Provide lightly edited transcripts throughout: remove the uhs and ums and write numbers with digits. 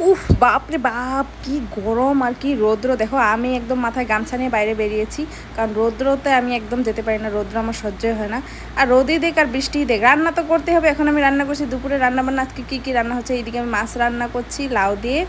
উফ বাপরে বাপ কি গরম আর কি রৌদ্র দেখো আমি একদম মাথায় গামছা নিয়ে বাইরে বেরিয়েছি কারণ রৌদ্রতে আমি একদম যেতে পারি না রৌদ্র আমার সহ্যই হয় না আর রোদই দেখ আর বৃষ্টি দেখ রান্না তো করতে হবে এখন আমি রান্না করছি দুপুরে রান্না বান্না আজকে কী রান্না হচ্ছে এইদিকে আমি মাছ রান্না করছি লাউ দিয়ে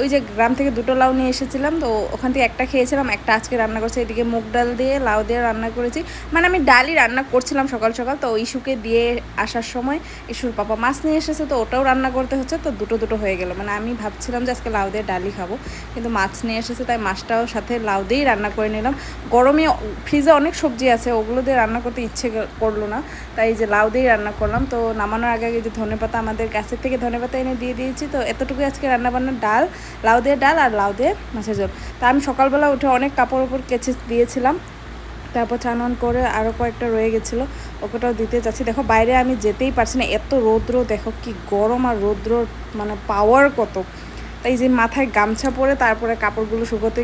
ওই যে গ্রাম থেকে দুটো লাউ নিয়ে এসেছিলাম তো ওখান থেকে একটা খেয়েছিলাম একটা আজকে রান্না করছি এদিকে মুগ ডাল দিয়ে লাউ দিয়ে রান্না করেছি মানে আমি ডালই রান্না করছিলাম সকাল সকাল তো ইস্যুকে দিয়ে আসার সময় ইস্যুর পাপা মাছ নিয়ে এসেছে তো ওটাও রান্না করতে হচ্ছে তো দুটো দুটো হয়ে গেল মানে আমি ভাবছিলাম যে আজকে লাউ দিয়ে ডালই খাবো কিন্তু মাছ নিয়ে এসেছে তাই মাছটাও সাথে লাউ দিয়েই রান্না করে নিলাম গরমে ফ্রিজে অনেক সবজি আছে ওগুলো দিয়ে রান্না করতে ইচ্ছে করলো না তাই যে লাউ দিয়েই রান্না করলাম তো নামানোর আগে যে ধনেপাতা আমাদের গাছের থেকে ধনেপাতা এনে দিয়ে দিয়েছি তো এতটুকুই আজকে রান্নাবান্নার ডাল লাউ দিয়ে ডাল আর লাউ দিয়ে মাছের ঝোল তা আমি সকালবেলা উঠে অনেক কাপড় ওপর কেচে দিয়েছিলাম তারপর চান করে আরও কয়েকটা রয়ে গেছিলো ওটাও দিতে যাচ্ছি দেখো বাইরে আমি যেতেই পারছি না এত রৌদ্র দেখো কি গরম আর রৌদ্র মানে পাওয়ার কত তাই যে মাথায় গামছা পরে তারপরে কাপড়গুলো শুকোতে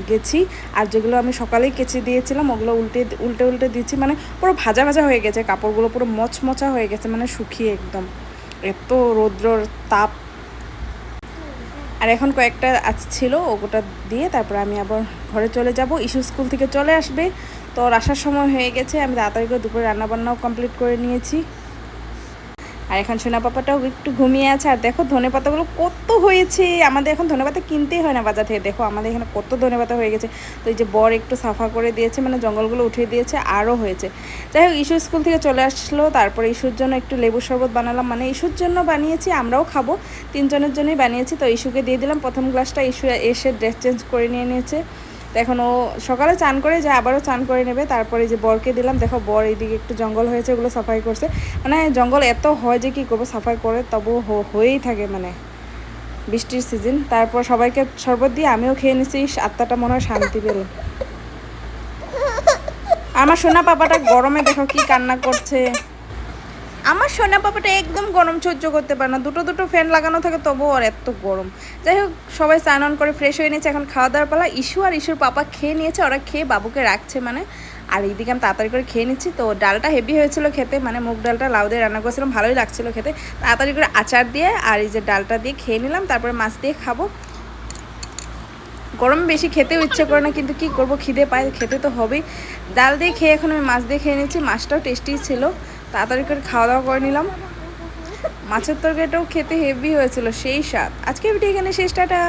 গেছি আর যেগুলো আমি সকালেই কেচে দিয়েছিলাম ওগুলো উল্টে উল্টে উল্টে দিচ্ছি মানে পুরো ভাজা ভাজা হয়ে গেছে কাপড়গুলো পুরো মচমচা হয়ে গেছে মানে শুকিয়ে একদম এত রৌদ্রর তাপ আর এখন কয়েকটা ছিল ওটা দিয়ে তারপর আমি আবার ঘরে চলে যাব ইস্যু স্কুল থেকে চলে আসবে তো ওর আসার সময় হয়ে গেছে আমি তাড়াতাড়ি করে দুপুরে রান্নাবান্নাও কমপ্লিট করে নিয়েছি আর এখন সোনা পাপাটাও একটু ঘুমিয়ে আছে আর দেখো ধনেপাতাগুলো কত হয়েছে আমাদের এখন ধনেপাতা কিনতেই হয় না বাজার থেকে দেখো আমাদের এখানে কত ধনেপাতা হয়ে গেছে তো এই যে বর একটু সাফা করে দিয়েছে মানে জঙ্গলগুলো উঠিয়ে দিয়েছে আরও হয়েছে যাই হোক ইস্যু স্কুল থেকে চলে আসলো তারপরে ইস্যুর জন্য একটু লেবু শরবত বানালাম মানে ইস্যুর জন্য বানিয়েছি আমরাও খাবো তিনজনের জন্যই বানিয়েছি তো ইস্যুকে দিয়ে দিলাম প্রথম গ্লাসটা ইস্যু এসে ড্রেস চেঞ্জ করে নিয়েছে তো এখন ও সকালে চান করে যে আবারও চান করে নেবে তারপরে যে বরকে দিলাম দেখো বর এইদিকে একটু জঙ্গল হয়েছে ওগুলো সাফাই করছে মানে জঙ্গল এত হয় যে কী করবো সাফাই করে তবু হয়েই থাকে মানে বৃষ্টির সিজন তারপর সবাইকে শরবত দিয়ে আমিও খেয়ে নিচ্ছি আত্মাটা মনে হয় শান্তি পেল আমার সোনা পাপাটা গরমে দেখো কি কান্না করছে আমার সোনা পাপাটা একদম গরম সহ্য করতে পারে না দুটো দুটো ফ্যান লাগানো থাকে তবুও আর এত গরম যাই হোক সবাই স্নান অন করে ফ্রেশ হয়ে নিয়েছে এখন খাওয়া দাওয়ার পালা ইস্যু আর ইস্যুর পাপা খেয়ে নিয়েছে ওরা খেয়ে বাবুকে রাখছে মানে আর এইদিকে আমি তাড়াতাড়ি করে খেয়ে নিচ্ছি তো ডালটা হেভি হয়েছিল খেতে মানে মুগ ডালটা লাউ দিয়ে রান্না করেছিলাম ভালোই লাগছিলো খেতে তাড়াতাড়ি করে আচার দিয়ে আর এই যে ডালটা দিয়ে খেয়ে নিলাম তারপরে মাছ দিয়ে খাবো গরমে বেশি খেতেও ইচ্ছে করে না কিন্তু কি করব খিদে পায় খেতে তো হবেই ডাল দিয়ে খেয়ে এখন আমি মাছ দিয়ে খেয়ে নিচ্ছি মাছটাও টেস্টি ছিল তাড়াতাড়ি করে খাওয়া দাওয়া করে নিলাম মাছের তরকারিটাও খেতে হেভি হয়েছিল সেই স্বাদ আজকে ভিডিও এখানে শেষ টাটা।